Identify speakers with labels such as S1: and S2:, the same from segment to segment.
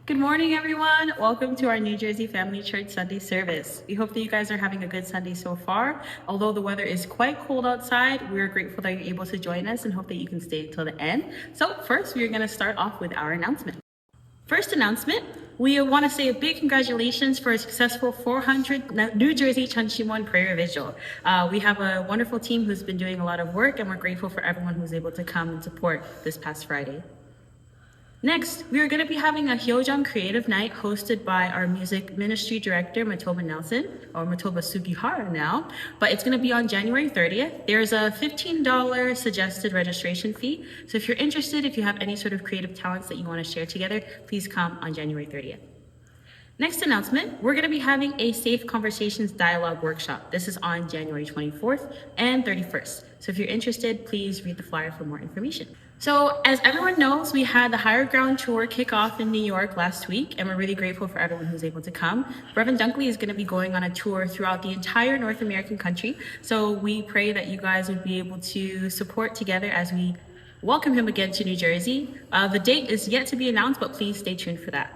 S1: Good morning, everyone. Welcome to our New Jersey Family Church Sunday service. We hope that you guys are having a good Sunday so far. Although the weather is quite cold outside, we're grateful that you're able to join us and hope that you can stay until the end. So first, we're going to start off with our announcement. First announcement, we want to say a big congratulations for a successful 400 New Jersey Chunchimon prayer vigil. We have a wonderful team who's been doing a lot of work, and we're grateful for everyone who's able to come and support this past Friday. Next, we are going to be having a Hyojang Creative Night hosted by our music ministry director, Matoba Nelson, or Matoba Sugihara now, but it's going to be on January 30th. There's a $15 suggested registration fee, so if you're interested, if you have any sort of creative talents that you want to share together, please come on January 30th. Next announcement, we're going to be having a Safe Conversations Dialogue Workshop. This is on January 24th and 31st. So if you're interested, please read the flyer for more information. So as everyone knows, we had the Higher Ground Tour kick off in New York last week, and we're really grateful for everyone who's able to come. Reverend Dunkley is going to be going on a tour throughout the entire North American country. So we pray that you guys would be able to support together as we welcome him again to New Jersey. The date is yet to be announced, but please stay tuned for that.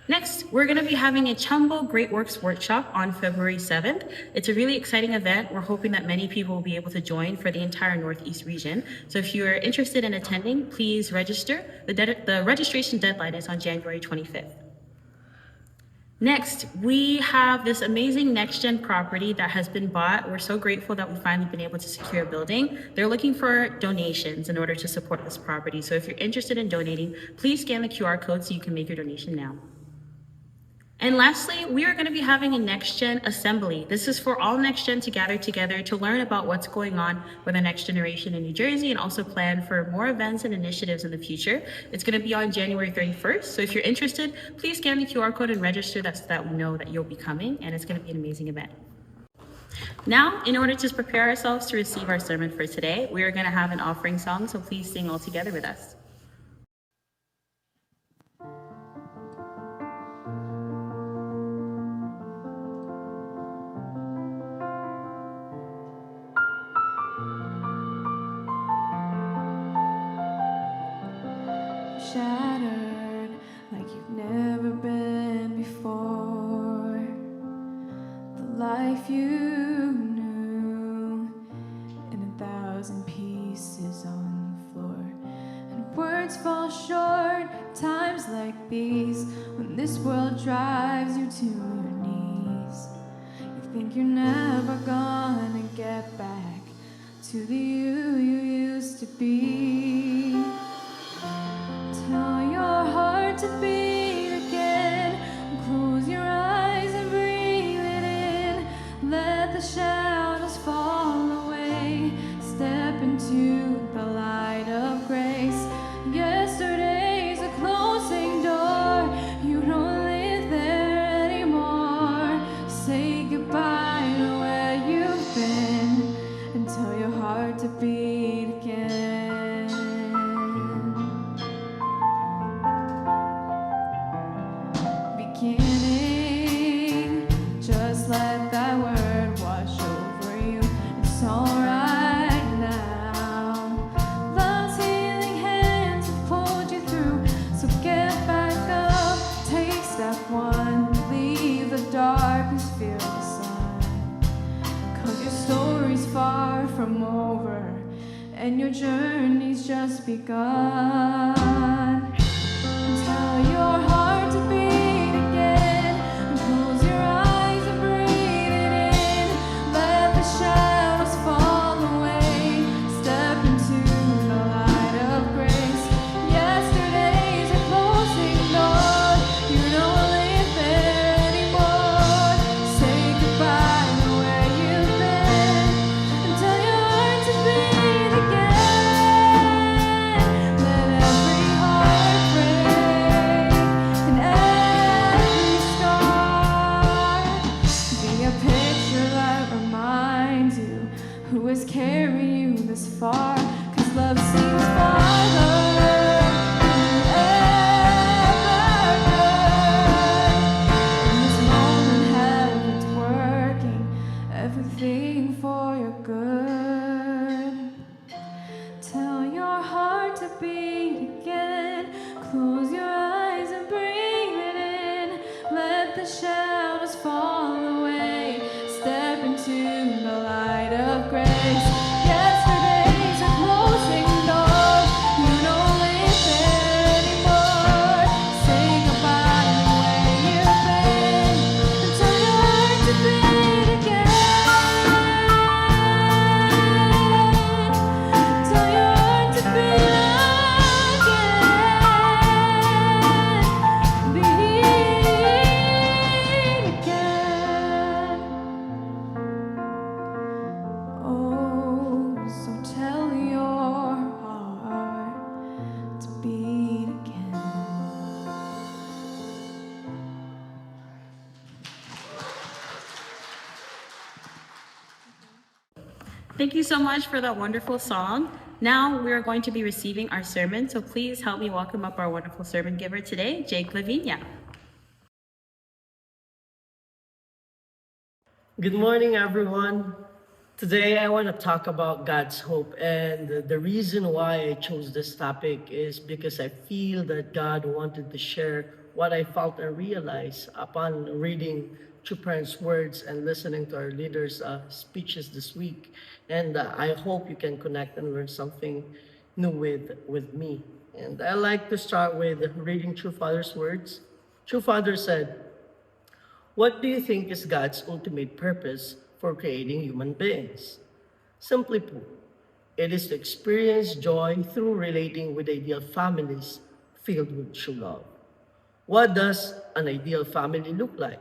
S1: Next, we're going to be having a Chumbo Great Works Workshop on February 7th. It's a really exciting event. We're hoping that many people will be able to join for the entire Northeast region. So if you're interested in attending, please register. The registration deadline is on January 25th. Next, we have this amazing next-gen property that has been bought. We're so grateful that we've finally been able to secure a building. They're looking for donations in order to support this property. So if you're interested in donating, please scan the QR code so you can make your donation now. And lastly, we are going to be having a Next Gen Assembly. This is for all Next Gen to gather together to learn about what's going on with the next generation in New Jersey and also plan for more events and initiatives in the future. It's going to be on January 31st. So if you're interested, please scan the QR code and register so that we know that you'll be coming, and it's going to be an amazing event. Now, in order to prepare ourselves to receive our sermon for today, we are going to have an offering song, so please sing all together with us.
S2: Shattered like you've never been before. The life you knew in 1,000 pieces on the floor, and words fall short. Times like these, when this world drives you to your knees, you think you're never gonna get back to the you used to be. Tell your heart to beat again. Close your eyes and breathe it in. Let the shadows fall away. Step into the light of grace. Yesterday's a closing door. You don't live there anymore. Say goodbye to where you've been and tell your heart to beat again. Beginning, just let that word wash over you. It's alright now. Love's healing hands have pulled you through, so get back up. Take step one, leave the darkness, feel the sun. 'Cause your story's far from over, and your journey's just begun. Tell your heart to beat again, and close your eyes and breathe it in. Let the shadows fall away. Step into the light of grace. Yesterday's a closing door. You don't live there anymore. Say goodbye to where you've been and tell your heart to beat again. Let
S1: Thank you so much for that wonderful song. Now we are going to be receiving our sermon, so please help me welcome up our wonderful sermon giver today, Jake Lavina.
S3: Good morning, everyone. Today, I want to talk about God's hope. And the reason why I chose this topic is because I feel that God wanted to share what I felt and realized upon reading True Parents' words and listening to our leaders' speeches this week. And I hope you can connect and learn something new with me. And I like to start with reading True Father's words. True Father said, "What do you think is God's ultimate purpose for creating human beings? Simply put, it is to experience joy through relating with ideal families filled with true love. What does an ideal family look like?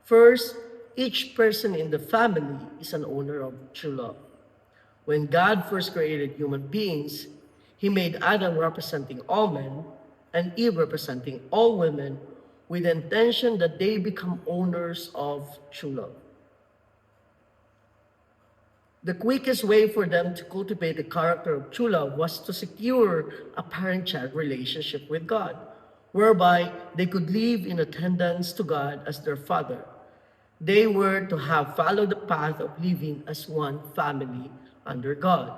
S3: First, each person in the family is an owner of true love. When God first created human beings, He made Adam representing all men and Eve representing all women with the intention that they become owners of true love. The quickest way for them to cultivate the character of true love was to secure a parent-child relationship with God, whereby they could live in attendance to God as their father. They were to have followed the path of living as one family under God.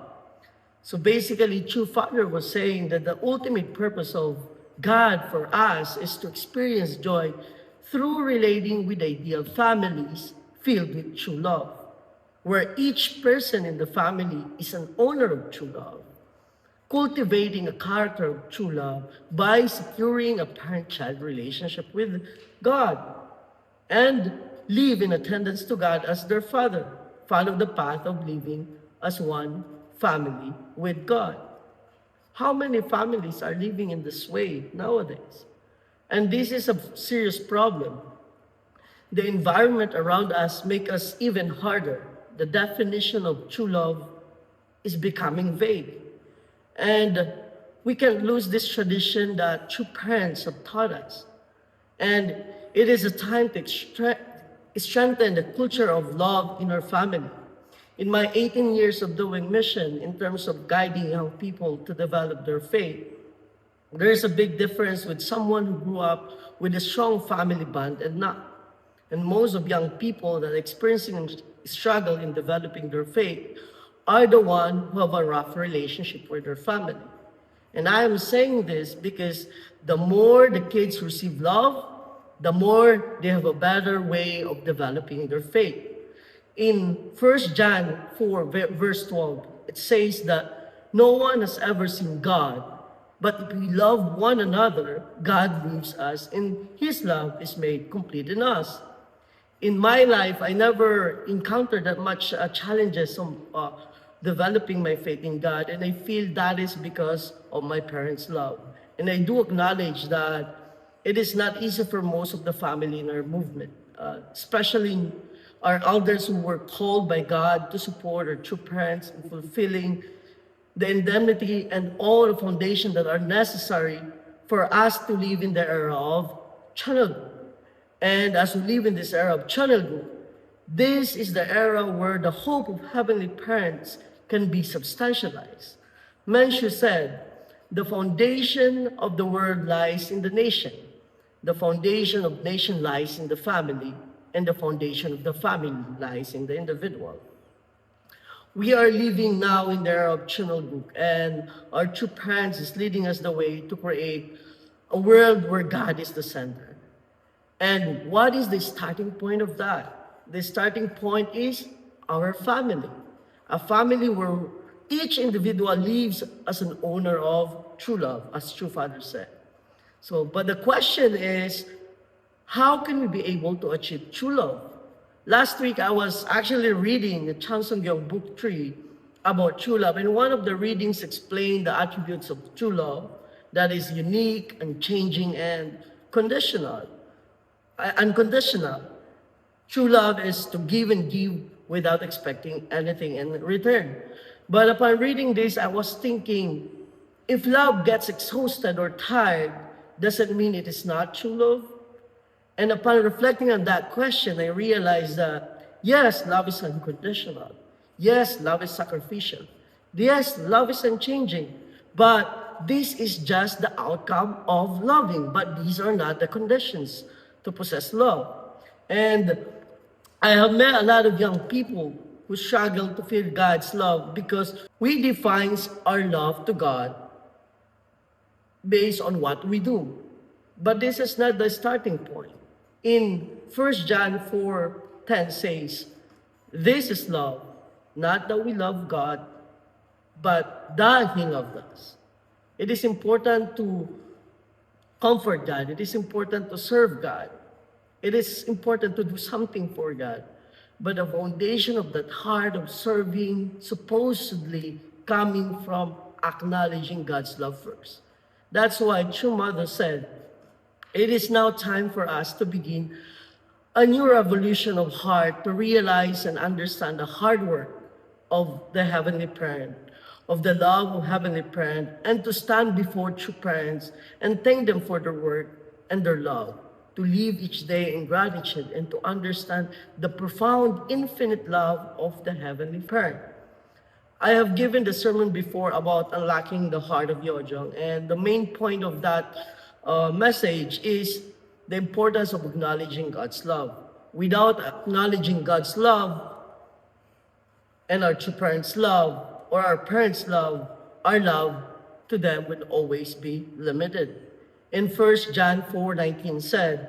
S3: So basically, True Father was saying that the ultimate purpose of God for us is to experience joy through relating with ideal families filled with true love, where each person in the family is an owner of true love, cultivating a character of true love by securing a parent-child relationship with God, and live in attendance to God as their Father, follow the path of living as one family with God. How many families are living in this way nowadays? And this is a serious problem. The environment around us makes us even harder. The definition of true love is becoming vague. And we can lose this tradition that true parents have taught us. And it is a time to strengthen the culture of love in our family. In my 18 years of doing mission in terms of guiding young people to develop their faith, there is a big difference with someone who grew up with a strong family bond and not. And most of young people that are experiencing struggle in developing their faith are the ones who have a rough relationship with their family. And I am saying this because the more the kids receive love, the more they have a better way of developing their faith. In 1 John 4, verse 12, it says that no one has ever seen God, but if we love one another, God lives us, and His love is made complete in us. In my life, I never encountered that much challenges of developing my faith in God, and I feel that is because of my parents' love. And I do acknowledge that it is not easy for most of the family in our movement, especially our elders who were called by God to support our true parents in fulfilling the indemnity and all the foundation that are necessary for us to live in the era of channel. And as we live in this era of channel group, this is the era where the hope of heavenly parents can be substantialized. Mencius said, "The foundation of the world lies in the nation. The foundation of nation lies in the family, and the foundation of the family lies in the individual." We are living now in the era of channel group, and our true parents is leading us the way to create a world where God is the center. And what is the starting point of that? The starting point is our family. A family where each individual lives as an owner of true love, as True Father said. So, but the question is, how can we be able to achieve true love? Last week, I was actually reading the Chansongyong Book 3 about true love, and one of the readings explained the attributes of true love that is unique, unchanging, and unconditional. True love is to give and give without expecting anything in return. But upon reading this, I was thinking, if love gets exhausted or tired, does it mean it is not true love? And upon reflecting on that question, I realized that yes, love is unconditional. Yes, love is sacrificial. Yes, love is unchanging. But this is just the outcome of loving. But these are not the conditions to possess love. And I have met a lot of young people who struggle to feel God's love because we define our love to God based on what we do. But this is not the starting point. In 1 John 4:10 says, this is love, not that we love God, but that He loved us. It is important to comfort God. It is important to serve God. It is important to do something for God. But the foundation of that heart of serving supposedly coming from acknowledging God's love first. That's why True Mother said, it is now time for us to begin a new revolution of heart to realize and understand the hard work of the Heavenly Parent, of the love of Heavenly Parent, and to stand before true parents and thank them for their work and their love, to live each day in gratitude and to understand the profound, infinite love of the Heavenly Parent. I have given the sermon before about unlocking the heart of Yojong, and the main point of that message is the importance of acknowledging God's love. Without acknowledging God's love and our true parents' love or our parents' love, our love to them will always be limited. In 1 John 4:19 said,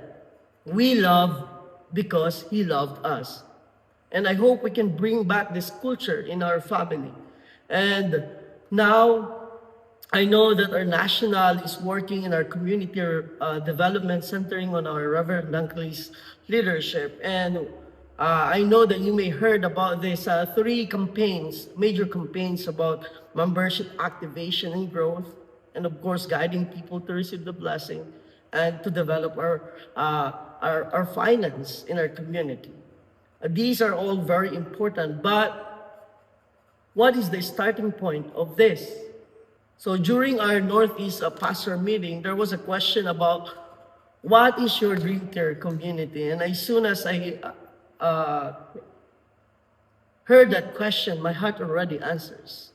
S3: we love because He loved us. And I hope we can bring back this culture in our family. And now, I know that our national is working in our community development centering on our Reverend Dunkley's leadership. And I know that you may heard about this 3 campaigns, major campaigns about membership activation and growth, and of course, guiding people to receive the blessing and to develop our finance in our community. These are all very important, but what is the starting point of this? So during our Northeast pastor meeting, there was a question about what is your dream care community? And as soon as I heard that question, my heart already answers.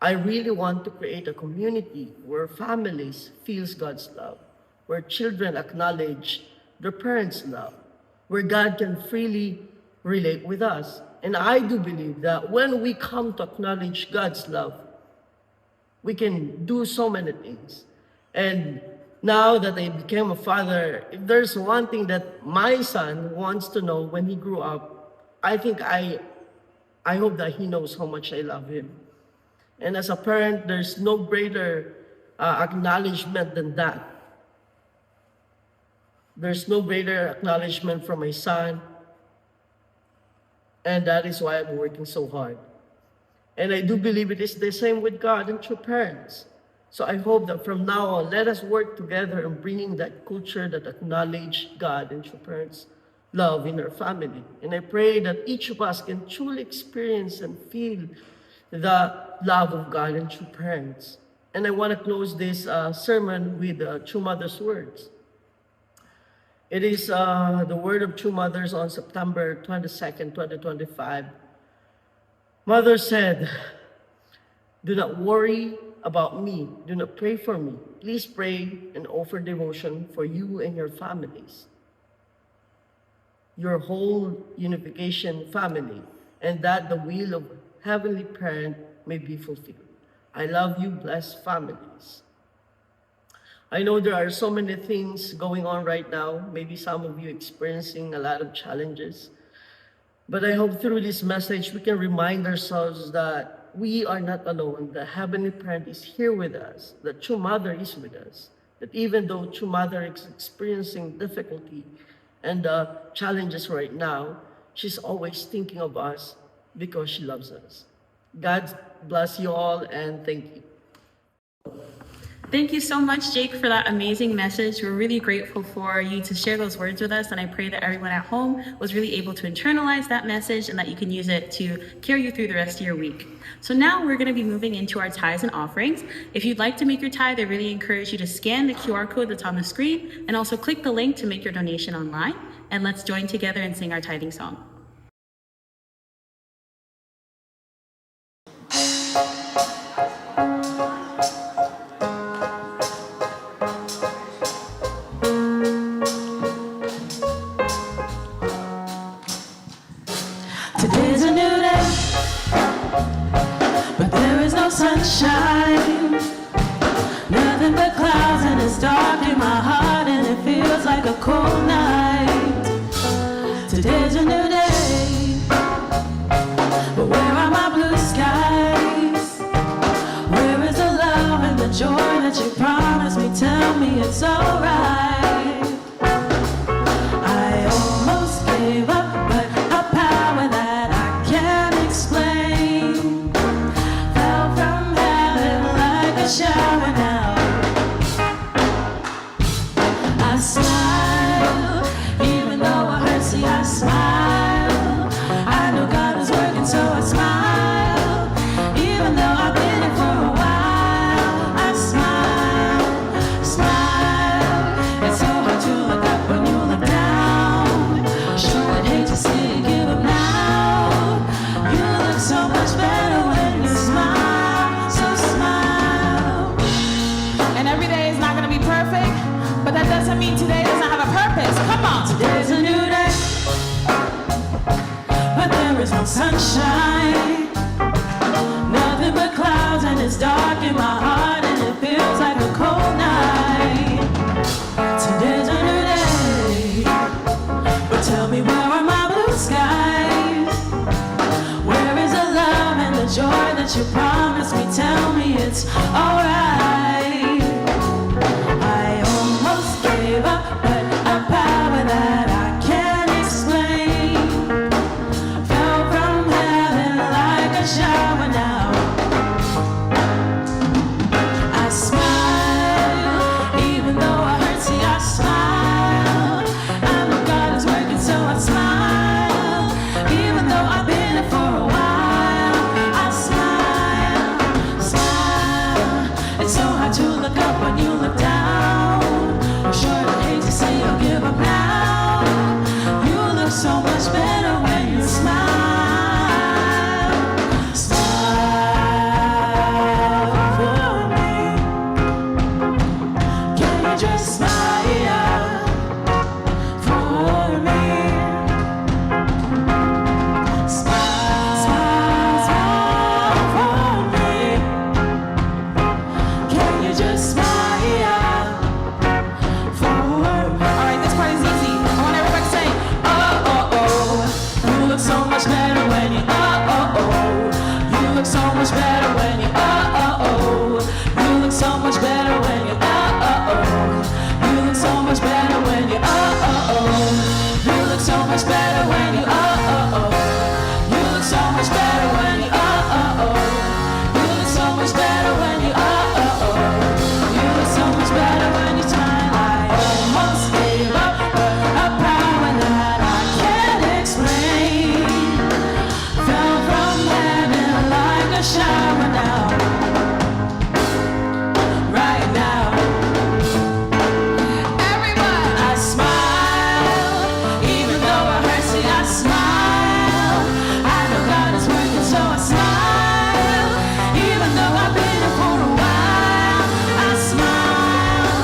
S3: I really want to create a community where families feel God's love, where children acknowledge their parents' love, where God can freely relate with us. And I do believe that when we come to acknowledge God's love, we can do so many things. And now that I became a father, if there's one thing that my son wants to know when he grew up, I think I hope that he knows how much I love him. And as a parent, there's no greater acknowledgement than that. There's no greater acknowledgement from my son. And that is why I'm working so hard. And I do believe it is the same with God and true parents. So I hope that from now on, let us work together in bringing that culture that acknowledge God and true parents' love in our family. And I pray that each of us can truly experience and feel the love of God and true parents. And I want to close this sermon with True Mother's words. It is the word of True Mothers on September 22nd, 2025. Mother said, do not worry about me. Do not pray for me. Please pray and offer devotion for you and your families, your whole unification family, and that the will of Heavenly Parent may be fulfilled. I love you, blessed families. I know there are so many things going on right now. Maybe some of you experiencing a lot of challenges. But I hope through this message, we can remind ourselves that we are not alone. The Heavenly Parent is here with us. The True Mother is with us. That even though True Mother is experiencing difficulty and challenges right now, she's always thinking of us because she loves us. God bless you all and thank you.
S1: Thank you so much, Jake, for that amazing message. We're really grateful for you to share those words with us, and I pray that everyone at home was really able to internalize that message and that you can use it to carry you through the rest of your week. So now we're going to be moving into our tithes and offerings. If you'd like to make your tithe, I really encourage you to scan the QR code that's on the screen and also click the link to make your donation online. And let's join together and sing our tithing song.
S2: sunshine, nothing but clouds, and it's dark in my heart, and it feels like a cold night. Today's a new day, but where are my blue skies? Where is the love and the joy that you promised me? Tell me it's alright. I almost gave up, but a power that I can't explain fell from heaven like a shower now. I smile, even though it hurts, see I smile. I know God is working, so I smile, even though I've been here for a while. I smile, smile. It's so hard to look up when you look down. Sure would hate to see you give up now. You look so much better when you smile, so smile. And every day is not gonna be perfect, but that doesn't mean today doesn't have a purpose. Come on. Today's a new day, but there is no sunshine, nothing but clouds, and it's dark in my heart, and it feels like a cold night. Today's a new day, but tell me, where are my blue skies? Where is the love and the joy that you promised me? Tell me it's alright. I almost gave up, but a power that I can't explain fell from heaven like a shower now. I smile, even though I hurt, see I smile. I know God is working, so I smile, even though I've been here for a while. I smile, smile. It's so hard to look up when you look down. I'm sure I'd hate to see you give up now. You look so much better when you smile. Smile for me. Can you just smile for me? Smile, smile, smile for me. Can you just smile for me? Alright, this part is easy. I want everybody to say, oh, oh, oh. You look so much better when you, oh, oh, oh. You look so much better when you, oh, oh, oh. You look so much better when you, oh, oh, oh. You look so much better when you, oh, oh, oh. You look so much better when you, oh, oh, oh. You look so much better when you, oh, oh, oh. You look so much better when you, oh, oh, oh. You look so much better when you smile. I almost gave up, but a power that I can't explain fell from heaven like a shower now. Right now. Everybody, I smile, even though I hurt, see I smile. I know God is working, so I smile, even though I've been here for a while. I smile,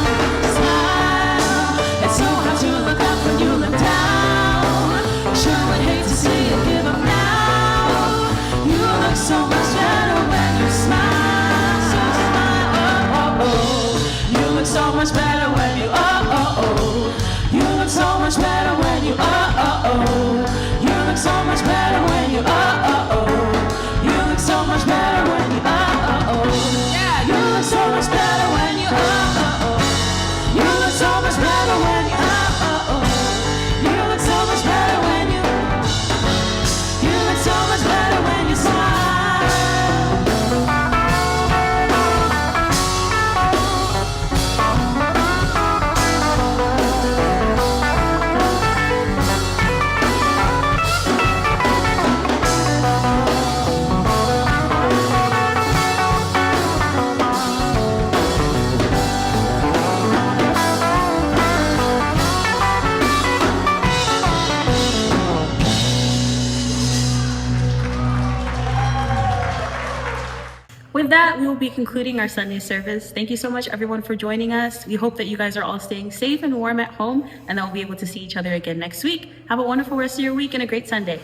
S2: smile. It's so hard to look up when you look down. Sure would hate to see you give up now. You look so much better when you smile, so smile, oh, oh, oh. You look so much better when you, oh, oh, oh. You look so much better when you, oh, oh, oh. You look so much better when you, oh, oh, oh. You look so much better when you, oh, oh, oh. Yeah, you look so much better when you, oh, oh, oh. You look so much better when you, oh, oh, oh. You look so much better when you, you look so much better when you smile.
S1: With that, we will be concluding our Sunday service. Thank you so much, everyone, for joining us. We hope that you guys are all staying safe and warm at home, and that we'll be able to see each other again next week. Have a wonderful rest of your week and a great Sunday.